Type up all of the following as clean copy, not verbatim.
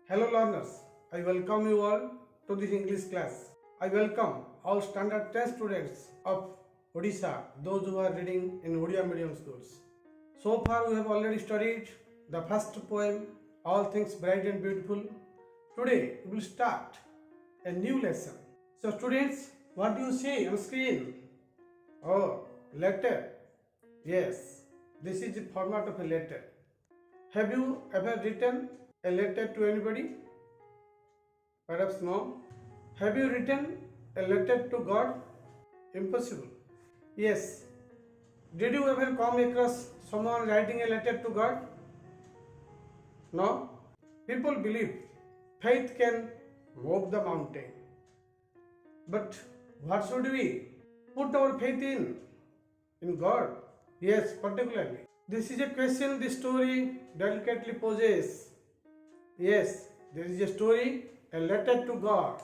Hello learners, I welcome you all to this English class. I welcome all standard 10 students of Odisha, those who are reading in Odia medium schools. So far we have already studied the first poem, All Things Bright and Beautiful. Today we will start a new lesson. So students, what do you see on screen? Oh, letter. Yes, this is the format of a letter. Have you ever written a letter to anybody? Perhaps no. Have you written a letter to God? Impossible. Yes. Did you ever come across someone writing a letter to God? No. People believe faith can move the mountain. But what should we put our faith in? In God? Yes, particularly. This is a question the story delicately poses. Yes, there is a story, a letter to God.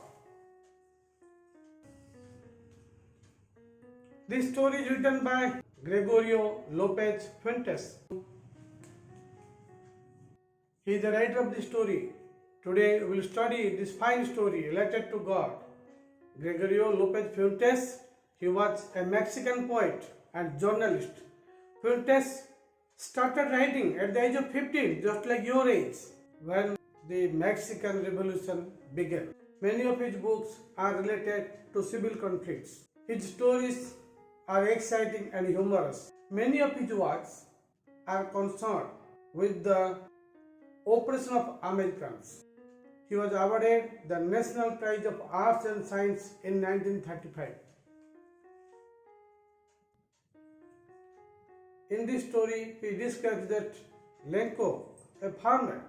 This story is written by Gregorio Lopez Fuentes. He is the writer of this story. Today we will study this fine story, a letter to God. Gregorio Lopez Fuentes, he was a Mexican poet and journalist. Fuentes started writing at the age of 15, just like your age, when the Mexican Revolution began. Many of his books are related to civil conflicts. His stories are exciting and humorous. Many of his works are concerned with the oppression of Americans. He was awarded the National Prize of Arts and Science in 1935. In this story, he describes that Lenko, a farmer,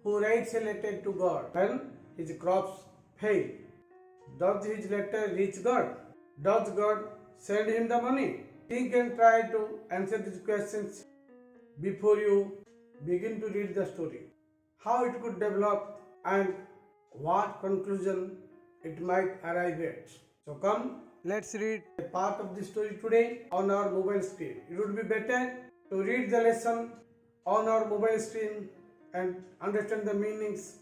who writes a letter to God when his crops fail. Does his letter reach God? Does God send him the money? Think and try to answer these questions before you begin to read the story. How it could develop and what conclusion it might arrive at. So come, let's read a part of the story today on our mobile screen. It would be better to read the lesson on our mobile screen and understand the meanings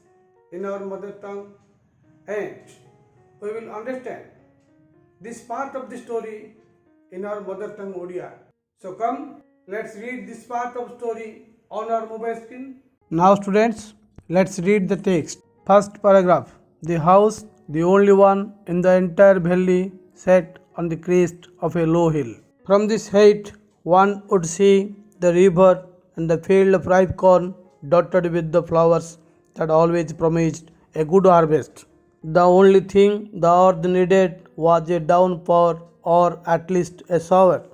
in our mother tongue, and we will understand this part of the story in our mother tongue Odia. So come, let's read this part of story on our mobile screen. Now students, let's read the text. First paragraph. The house, the only one in the entire valley, sat on the crest of a low hill. From this height, one would see the river and the field of ripe corn dotted with the flowers that always promised a good harvest. The only thing the earth needed was a downpour or at least a shower.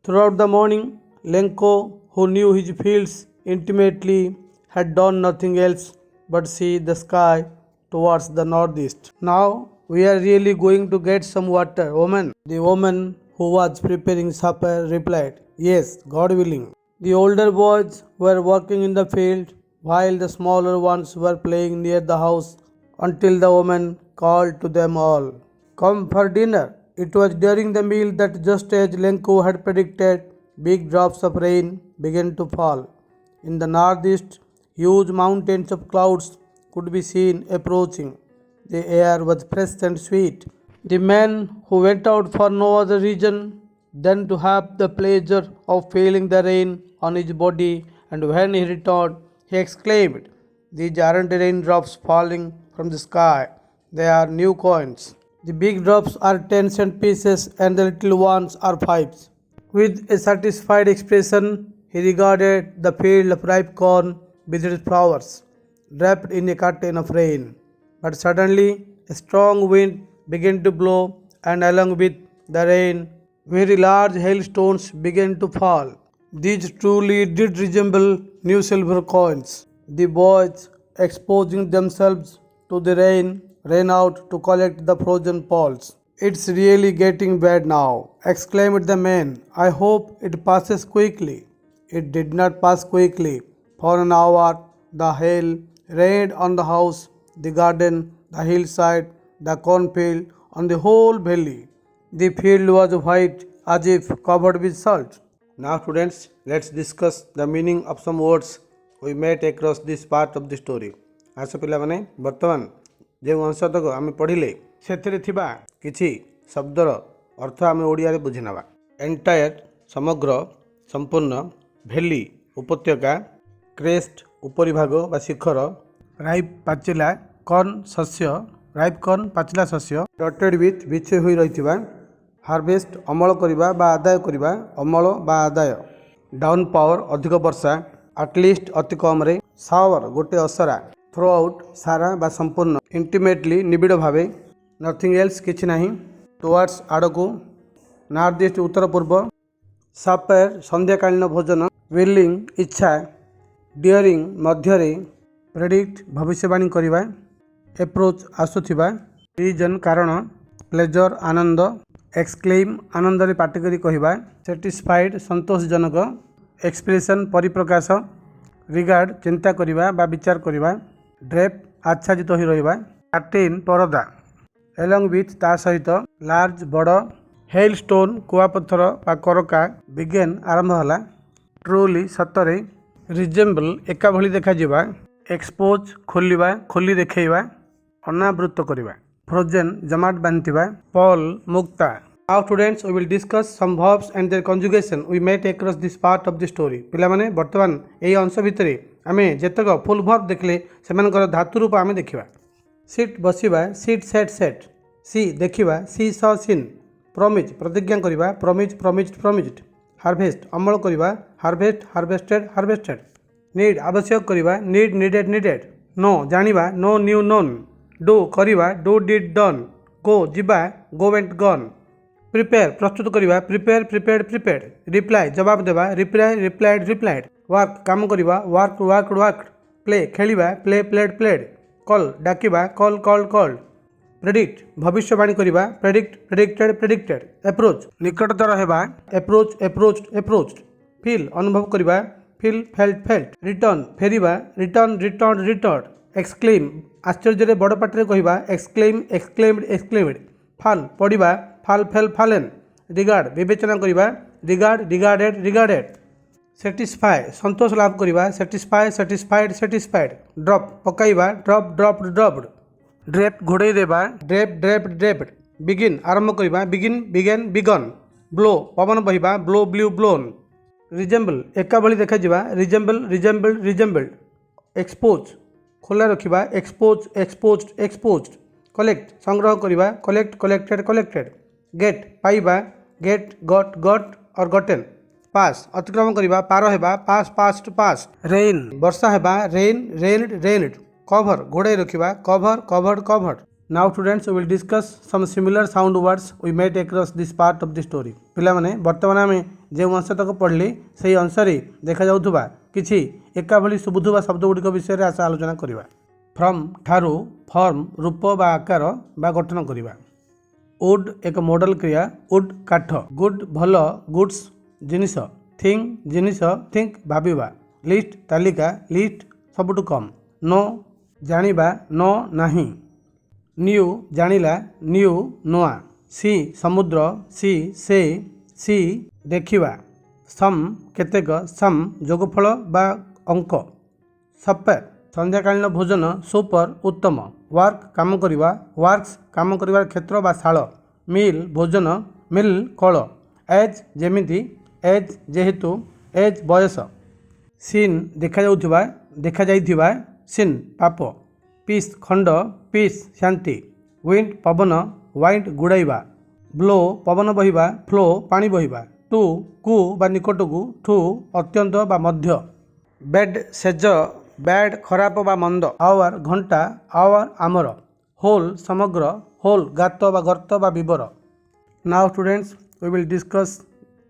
Throughout the morning, Lenko, who knew his fields intimately, had done nothing else but see the sky towards the northeast. Now we are really going to get some water, woman. The woman who was preparing supper replied, Yes, God willing. The older boys were working in the field while the smaller ones were playing near the house until the woman called to them all, Come for dinner. It was during the meal that, just as Lenko had predicted, big drops of rain began to fall. In the northeast, huge mountains of clouds could be seen approaching. The air was fresh and sweet. The man who went out for no other reason than to have the pleasure of feeling the rain on his body, and when he returned, he exclaimed, These aren't raindrops falling from the sky, they are new coins. The big drops are 10-cent pieces and the little ones are fives. With a satisfied expression, he regarded the field of ripe corn with its flowers, wrapped in a curtain of rain. But suddenly, a strong wind began to blow, and along with the rain, very large hailstones began to fall. These truly did resemble new silver coins. The boys, exposing themselves to the rain, ran out to collect the frozen pearls. It's really getting bad now, exclaimed the man. I hope it passes quickly. It did not pass quickly. For an hour, the hail rained on the house, the garden, the hillside, the cornfield, on the whole valley. The field was white as if covered with salt. Now students, let's discuss the meaning of some words we met across this part of the story. आस पिलामाने वर्तमान जो अंश तक आम पढ़िले से किछि शब्दर अर्थ आम ओडिया रे बुझी नवा। एंटायर समग्र संपूर्ण, भैली उपत्यका, क्रेस्ट उपरी भाग बा शिखर, राइप पाचिला कॉर्न शस्य, राइप कॉर्न पाचिला शस्य, डटेड विथ बिछे होई रहिथिबा, हार्वेस्ट अमल करिबा बा आदाय करिबा, अमल बा आदाय, डाउन पावर अधिक वर्षा, एटलिस्ट अति कम रे, शावर गोटे असरा, थ्रो आउट सारा बा संपूर्ण, इंटिमेटली निबिड़ भावे, नथिंग एल्स किछि नाही, टुवर्ड्स आड़कू, नॉर्थ ईस्ट उत्तर पूर्व, सपर संध्याकालीन भोजन, विलिंग इच्छा, डियरिंग मध्यरे, प्रेडिक्ट भविष्यवाणी करिबा, एप्रोच आसुथिबा, रीजन कारण, प्लेजर आनंद, एक्सक्लेम आनंद रे पाटिकरी कहिबा, सैटिस्फाइड संतोषजनक, एक्सप्रेशन परिप्रकाश, रिगार्ड चिंता करिबा बा विचार करिबा, ड्रेप आच्छादित होई रहिबा, कर्टेन परदा, एलंग विथ ता सहित, लार्ज बड़, हेलस्टोन कुआपत्थर बा करका, बिगेन आरंभ होला, ट्रूली सतरे, रिजेम्बल एका भली देखा जिबा, एक्सपोज खोलिबा खोली देखैबा, अनावृत करिबा, फ्रोजेन जमाट बांधिबा, पॉल मुक्ता। Now students, we will discuss some verbs and their conjugation we met across this part of the story. पिला माने वर्तमान एई अंश भितरे आमे जेतक फुल वर्ब देखले सेमानकर धातु रूप आमे देखिबा। सिट बसिबा, सिट सेट सेट, सी देखिबा, सी स सीन, प्रॉमिज प्रतिज्ञा करिबा, प्रॉमिज प्रॉमिज्ड प्रॉमिज्ड, हार्वेस्ट अमल करिबा, हार्वेस्ट हार्वेस्टेड हार्वेस्टेड, नीड आवश्यक करिबा, नीड नीडेड नीडेड, नो जानिबा, नो न्यू नोन, डू करिबा, डू डिड डन, गो जिबा, गो वेंट गॉन, प्रिपेयर प्रस्तुत करिबा, प्रिपेयर प्रिपेयर्ड प्रिपेयर्ड, रिप्लाई जवाब देबा, रिप्लाई रिप्लाइड रिप्लाइड, वर्क काम करिबा, वर्क वर्कड वर्कड, प्ले खेलिबा, प्ले प्लेड प्लेड, कॉल डाकिबा, कॉल कॉल्ड कॉल्ड, प्रेडिक्ट भविष्यवाणी करिबा, प्रेडिक्ट प्रेडिक्टेड प्रेडिक्टेड, एप्रोच निकटतर हेबा, एप्रोच एप्रोच्ड एप्रोच्ड, फील अनुभव करिबा, फील फेल्ट फेल्ट, रिटर्न फेरिबा, रिटर्न रिटर्न रिटर्न, एक्सक्लेम आश्चर्य बड़ पाटरे कहिबा, एक्सक्लेम एक्सक्लेम्ड एक्सक्लेम्ड, फाल पड़िबा, फाल फेल फालेन, रिगार्ड विवेचना करिबा, रिगार्ड रिगार्डेड रिगार्डेड, सेटिस्फाई संतोष लाभ करिबा, सेटिस्फाई सेटिस्फाइड सेटिस्फाइड, ड्रॉप पकाइबा, ड्रॉप ड्रॉप्ड ड्रॉप्ड, ड्रेप घोड़े देबा, ड्रेप ड्रेप्ड ड्रेप्ड, बिगिन आरंभ करिबा, बिगिन बिगेन बिगन, ब्लो पवन बहिबा, ब्लो ब्लू ब्लोन, रिजेम्बल एका भली देखा जिबा, रिजेम्बल रिजेम्बल्ड रिजेम्बल्ड, एक्सपोज खोला रखिबा, एक्सपोज एक्सपोज्ड एक्सपोज्ड, कलेक्ट संग्रह करिबा, कलेक्ट कलेक्टेड कलेक्टेड, गेट पाइबा, गेट गट गट और गटेन, पास अतिक्रम करिबा, पार हेबा, पास पास्ट पास, रेन वर्षा हेबा, रेन रेन्ड रेन्ड, कवर घोड़ाई रखिबा, cover covered covered. Now students, we will discuss some similar sound words we met across this part of the story. पिला माने वर्तमान आमे जे अंश तक पढ़ली सेही अंश रे देखा जाउथुबा किछि एका भली सुबुथुबा शब्द गुडिक विषय रे आशा आलोचना करिबा। फ्रॉम ठारू, फॉर्म रूप बा आकार बा गठन करिबा, वुड एक मॉडल क्रिया, वुड काठ, गुड भल गुड्स जिनिस, थिंग जिनिस थिंक भाबिबा, लिस्ट तालिका, लिस्ट सबुठु कम, नो जानिबा, नो नाही, न्यू जानिला, न्यू नुआ, सी समुद्र, सी से, सी देखिबा, सम केतेक, सम जोगफल बा अंक, सपर संध्याकालीन भोजन, सुपर उत्तम, वर्क काम करिबा, वर्क्स काम करिबार क्षेत्र बा शाल, मिल भोजन, मिल कल, एज जेमिति, एज जेहेतु, एज बयस, सीन देखा जाउथिबा, देखा जाइथिबा, सीन पाप, पीस खंड, पीस शांति, विंड पवन, वाइंड गुड़ाइबा, ब्लो पवन बहिबा, फ्लो पानी बहिबा, टू कु बा निकटकू, ठू अत्यंत बा मध्य, बेड सेज, बैड खराब बा मंद, आवर घंटा, आवर आमर, होल समग्र, होल गात बा गर्त बा विवर। Now students, we will discuss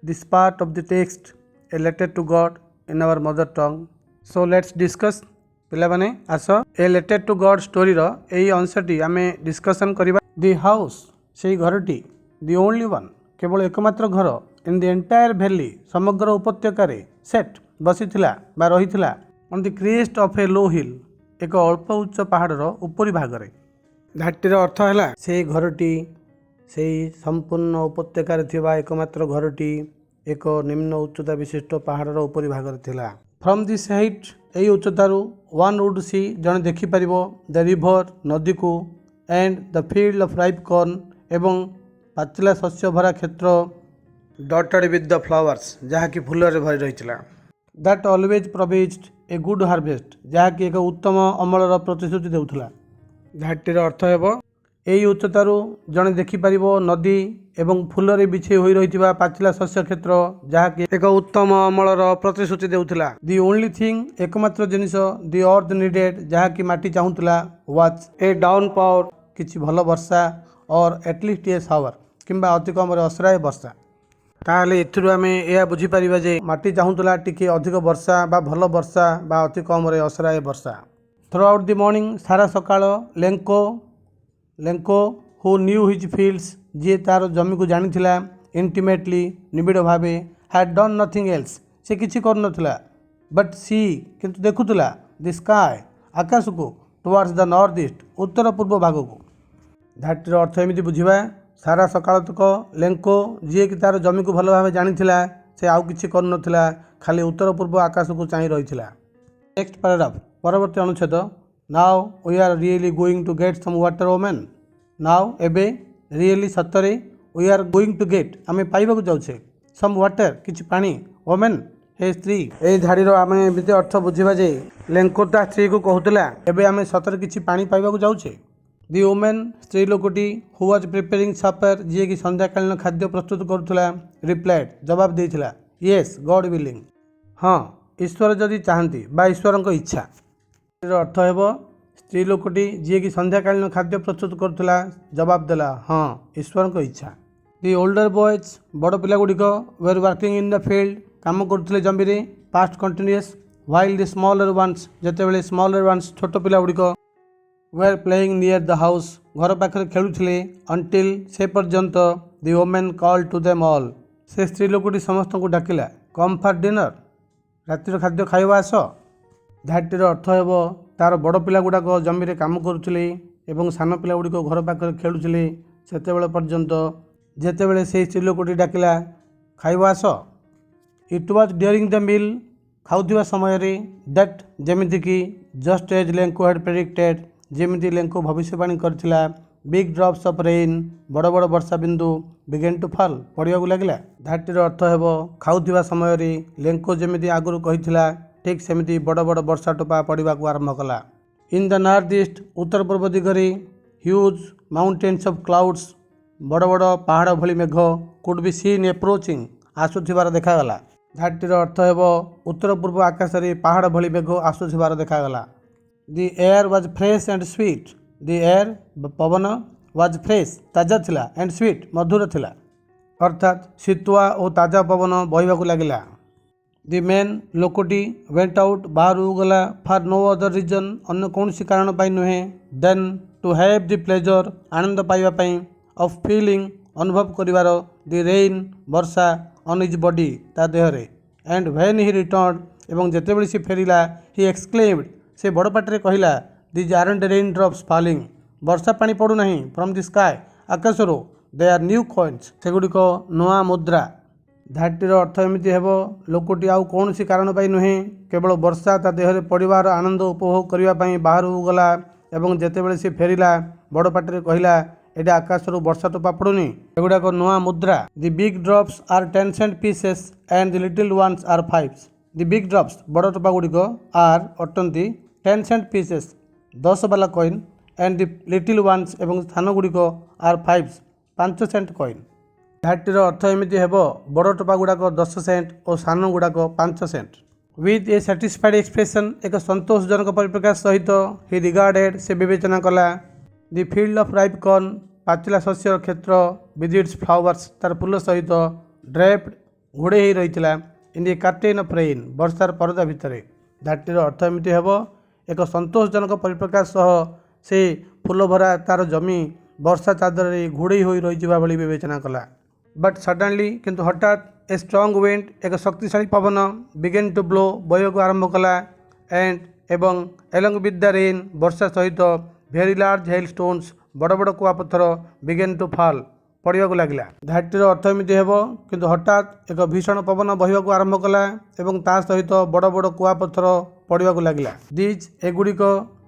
this part of the text a letter to God in our mother tongue. So let's discuss. पिला माने आस a letter to God story रो एई अंशटी आमे डिस्कशन करिबा। द हाउस सेई घरटी, द ओनली वन केवल एकमात्र घर, इन द एंटायर वैली समग्र उपत्यका सेट बसीथिला बा रहिथिला ऑन द क्रेस्ट ऑफ ए लो हिल एक अल्प उच्च पहाड़र उपरी भागरे। घाटीर अर्थ है से घरटी से संपूर्ण उपत्यकार थिबा एकमात्र घरटी ଏକ ନିମ୍ନ ଉଚ୍ଚତା ବିଶିଷ୍ଟ ପାହାଡ଼ର ଉପରି ଭାଗରେ ଥିଲା। ଫ୍ରମ୍ ଦିସ୍ ହାଇଟ୍ ଏହି ଉଚ୍ଚତାରୁ ୱାନ୍ ଉଡ୍ ସି ଜଣେ ଦେଖିପାରିବ ଦ ରିଭର ନଦୀକୁ and the field of ripe corn ଏବଂ ପାଚିଲା ଶସ୍ୟ ଭରା କ୍ଷେତ୍ର ଡଟେଡ୍ ୱିଥ୍ ଦ ଫ୍ଲାୱାର୍ସ ଯାହାକି ଫୁଲରେ ଭରି ରହିଥିଲା। That always promised a good harvest ଯାହାକି ଏକ ଉତ୍ତମ ଅମଳର ପ୍ରତିଶ୍ରୁତି ଦେଉଥିଲା। ଘାଟିର ଅର୍ଥ ହେବ ଏହି ଉଚ୍ଚତାରୁ ଜଣେ ଦେଖିପାରିବ ନଦୀ ଏବଂ ଫୁଲରେ ବିଛେଇ ହୋଇ ରହିଥିବା ପାଚିଲା ଶସ୍ୟ କ୍ଷେତ୍ର ଯାହାକି ଏକ ଉତ୍ତମ ଅମଳର ପ୍ରତିଶ୍ରୁତି ଦେଉଥିଲା। ଦି ଓନ୍ଲି ଥିଙ୍ଗ ଏକମାତ୍ର ଜିନିଷ ଦି ଅର୍ଥ ନିଡେଡ୍ ଯାହାକି ମାଟି ଚାହୁଁଥିଲା ୱାଚ୍ ଏ ଡାଉନ୍ ପାୱାର କିଛି ଭଲ ବର୍ଷା ଅର୍ ଏଟଲିଷ୍ଟ ଏ ସାୱାର କିମ୍ବା ଅତି କମରେ ଅସରାଏ ବର୍ଷା। ତାହେଲେ ଏଥିରୁ ଆମେ ଏହା ବୁଝିପାରିବା ଯେ ମାଟି ଚାହୁଁଥିଲା ଟିକେ ଅଧିକ ବର୍ଷା ବା ଭଲ ବର୍ଷା ବା ଅତି କମରେ ଅସରାଏ ବର୍ଷା। ଥ୍ରୁ ଆଉଟ୍ ଦି ମର୍ଣ୍ଣିଂ ସାରା ସକାଳ ଲେଙ୍କୋ ହୁ ନ୍ୟୁ ହିଜ୍ ଫିଲ୍ଡସ୍ ଯିଏ ତାର ଜମିକୁ ଜାଣିଥିଲା ଇଣ୍ଟିମେଟଲି ନିବିଡ଼ ଭାବେ ହ୍ୟାଡ୍ ଡନ୍ ନଥିଙ୍ଗ ଏଲ୍ସ ସେ କିଛି କରୁନଥିଲା ବଟ୍ ସି କିନ୍ତୁ ଦେଖୁଥିଲା ଦି ସ୍କାଏ ଆକାଶକୁ ଟୁୱାର୍ଡସ୍ ଦ ନର୍ଥ ଇଷ୍ଟ ଉତ୍ତର ପୂର୍ବ ଭାଗକୁ। ଧାଟିର ଅର୍ଥ ଏମିତି ବୁଝିବା ସାରା ସକାଳତକ ଲେଙ୍କୋ ଯିଏକି ତାର ଜମିକୁ ଭଲ ଭାବେ ଜାଣିଥିଲା ସେ ଆଉ କିଛି କରୁନଥିଲା ଖାଲି ଉତ୍ତର ପୂର୍ବ ଆକାଶକୁ ଚାହିଁ ରହିଥିଲା। ନେକ୍ସଟ ପାରାଗ୍ରାଫ ପରବର୍ତ୍ତୀ ଅନୁଚ୍ଛେଦ now we are really going to get some water woman now एबे रियली सତରେ we are going to get आमे पाइबाकू जाउछे सम वाटर किछि पानी ओमेन हे स्त्री। एई धाड़ीर आमे एमिति अर्थ बुझिबा जे लेंको ता स्त्री को कहूतला एबे आमे सତରେ किछि पानी पाइबाकू जाउछे। दि ओमेन स्त्री लोकटी हु वाज प्रिपेयरिंग सपर जे कि संध्याकालीन खाद्य प्रस्तुत करुथला रिप्लाइड जवाब देइथिला यस गॉड विलिंग हाँ ईश्वर जदि चाहती बा ईश्वरଙ୍କ इच्छा। अर्थ हेब स्त्री लोकटी जी कि संध्याकालीन खाद्य प्रस्तुत करुला जवाब देला हाँ ईश्वर इच्छा। दि ओल्डर बॉयज बड़ पिला गुड़िक were working in the field काम करुले जमी रे past continuous while the smaller ones जेतेबेले स्मॉलर वन्स छोट पिला गुड़िक were playing near the house घर पाखे खेलुले अंटिल से पर्यंत the women call to them all से स्त्री लोकटी समस्त को डाकिला कम फॉर डिनर रातिर खाद्य खाइबा आस। ଧାଟିର ଅର୍ଥ ହେବ ତାର ବଡ଼ ପିଲା ଗୁଡ଼ାକ ଜମିରେ କାମ କରୁଥିଲେ ଏବଂ ସାନ ପିଲା ଗୁଡ଼ିକ ଘର ପାଖରେ ଖେଳୁଥିଲେ ସେତେବେଳେ ପର୍ଯ୍ୟନ୍ତ ଯେତେବେଳେ ସେହି ସ୍ତ୍ରୀ ଲୋକଟି ଡାକିଲା ଖାଇବା ଆସ। It was during the meal ଖାଉଥିବା ସମୟରେ ଦ୍ୟାଟ୍ ଯେମିତିକି ଜଷ୍ଟ ଏଜ୍ ଲେଙ୍କୋ ହ୍ୟାଡ୍ ପ୍ରେଡିକ୍ଟେଡ୍ ଯେମିତି ଲେଙ୍କୋ ଭବିଷ୍ୟବାଣୀ କରିଥିଲା ବିଗ୍ ଡ୍ରପ୍ସ ଅଫ୍ ରେନ୍ ବଡ଼ ବଡ଼ ବର୍ଷା ବିନ୍ଦୁ ବିଗେନ୍ ଟୁ ଫଲ୍ ପଡ଼ିବାକୁ ଲାଗିଲା। ଧାଟିର ଅର୍ଥ ହେବ ଖାଉଥିବା ସମୟରେ ଲେଙ୍କୋ ଯେମିତି ଆଗରୁ କହିଥିଲା ठीक सेमती बड़ बड़ वर्षा टोपा पड़ा आरंभ कला। इन द नॉर्थ ईस्ट उत्तर पूर्व दिगरे ह्यूज माउंटेन्स ऑफ क्लाउड्स बड़ बड़ पहाड़ भली मेघ कुड बी सीन एप्रोचिंग आसुथिबार देखागला। धाटीर अर्थ हेब उत्तर पूर्व आकाश रे पहाड़ भली मेघ आसुथिबार देखागला। The air was fresh and sweet the air पवन वाज फ्रेश ताजा थिला एंड स्वीट मधुर थिला अर्थात शीतुआ और ताजा पवन बहिबाकू लागिला। दि मेन लोकटी वेंट आउट बाहर गला फॉर नो अदर रिजन अन्य कौन सी कारण पाई नुहे then to have the pleasure आनंद पाइबा पाई ऑफ फीलिंग अनुभव करिवार दि रेन वर्षा ऑन हिज बॉडी ता देहरे एंड व्हेन ही रिटर्न एवं जेतेबेले से फेरिला ही एक्सक्लेम्ड से बड़ पाटरे कहिला these aren't rain drops falling वर्षा पानी पड़ू नहीं फ्रॉम दि स्काई आकाशरो दे आर न्यू कॉइन्स सेगुड़िक नुआ मुद्रा। धाटीर अर्थ एमती हेब लोकटी आउ कौन सी कारण पाई नुहे केवल वर्षा ता देहरे पड़िबार आनंद उपभोग करने बाहर गला एवं जेतेबेले से फेरिला बड़ पाटरे कहिला एटा आकाशरू वर्षा टोपा पड़ुनी एगुड़ाक नुआ मुद्रा। The big drops are 10 cent pieces and the little ones are 5। The big drops बड़ टोपा गुड़िक आर अटंती 10 सेंट पीसेस 10 वाला coin and the little ones एवं स्थान गुड़िक आर 5 सेंट कॉइन। धाटीर अर्थ एमती हेब बड़ टोपा गुड़ाक 10 सेंट और सान गुड़ाक 5 cent. With a satisfied expression एक संतोषजनक परिप्रकाश सहित ही रिगार्डेड से विवेचना कला दि फील्ड ऑफ राइप कॉर्न पाचिला शस्य क्षेत्र विथ इट्स फ्लावर्स तार फूल सहित ड्रेप्ड घोड़े ही रही इन दि कर्टेन ऑफ रेन वर्षार परदा भितर। धाटीर अर्थ एमती हेब एक संतोषजनक परिप्रकाश सह से फूल भरा तार जमी वर्षा चादर घोड़े हो रही भाई विवेचना कला। बट सडनली किंतु हठात ए स्ट्रंग विंड एक शक्तिशाली पवन बिगेन टू ब्लो बह को आरंभ कला एंड एवं एलंग विथ द रेन वर्षा सहित भेरी लार्ज हेल स्टोन्स बड़ बड़ कुआपथर बिगेन टू फॉल पड़ाक लगे। धाटीर अर्थ एमती हेब किंतु हठात एक भीषण पवन बहवाक आरंभ कला एवं ता सहित बड़ बड़ कुआपथर पड़ाक लगे। दिज एगुड़िक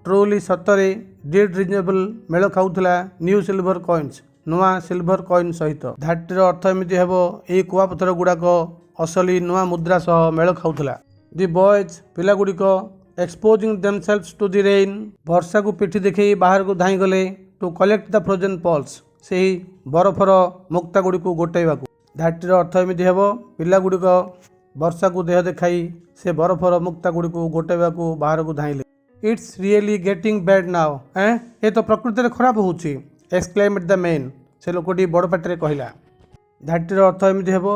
ट्रुली सतरे डिड रिजनेबल मेल खाऊला न्यू सिल्वर कॉइन्स नुआ सिल्वर कॉइन सहित। धाटीर अर्थ एमती हेब यही कुआपथर गुड़ाक असली नुआ मुद्रा सह मेल खाऊला। दि बॉयज पिलागुड़िक exposing themselves to the rain वर्षा को पिठी देखी बाहर को धाई गले to collect the frozen pearls से बरफर मुक्ता गुड़ी को गोटाइवाक। धाटीर अर्थ एमती हेब पिलागुड़िक वर्षा को देह देखाई से बरफर मुक्ता गुड़ी को गोटाइवाक बाहर को धाइले। It's really getting bad now ये तो प्रकृति में खराब होउछि एक्सक्लेमेड द मैन से लोकटी बड़ पाटे कहला। धाटीर अर्थ एमती हेब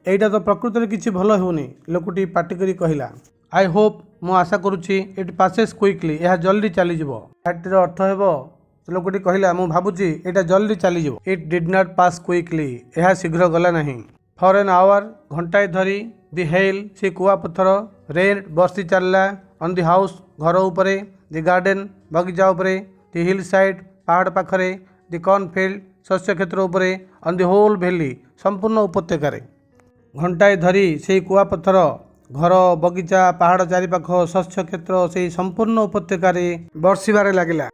एटा तो प्रकृति में किसी भल होनी लोकटी पाटी करी कहला। आई होप मु आशा करुच्ची इट पासेस क्विकली यह जल्दी चली जिवो। धाटीर अर्थ हेब लोकटी कहला मु भाबुची एटा जल्दी चली जिवो। It did not pass quickly यह शीघ्र गला नहीं। फॉर एन आवर घंटाए धरी दि हेल से कुआपथर रेन बर्षी चलला ऑन दि हाउस घर उपरे दि गार्डन बगीचा उपरे दि हिल साइड पहाड़ पाखरे दि कॉर्नफील्ड शस्य क्षेत्र उपरे ऑन दि होल वैली संपूर्ण उपत्यकार। घंटाए धरी से कुआपथर घर बगीचा पहाड़ चारिपाख शस्य क्षेत्र से संपूर्ण उपत्यकार बर्षिबार लगिला।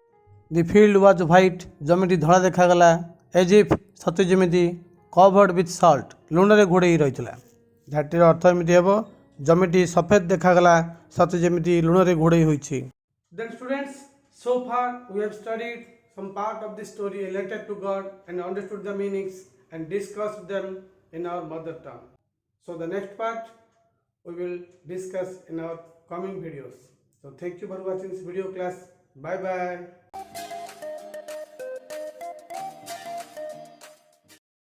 दि फील्ड वाज व्हाइट जमीटी धला देखागला एज इफ सते जमीती कवर्ड विथ सल्ट लुण रे घोड़े रही। धाटीर अर्थ एमती हेब जमीटी सफेद देखागला सते जमीती लुण रे घोड़े होइछि। Then students, so far we have studied some part of the story related to God and understood the meanings and discussed them in our mother tongue. So the next part we will discuss in our coming videos. So thank you for watching this video class. Bye bye.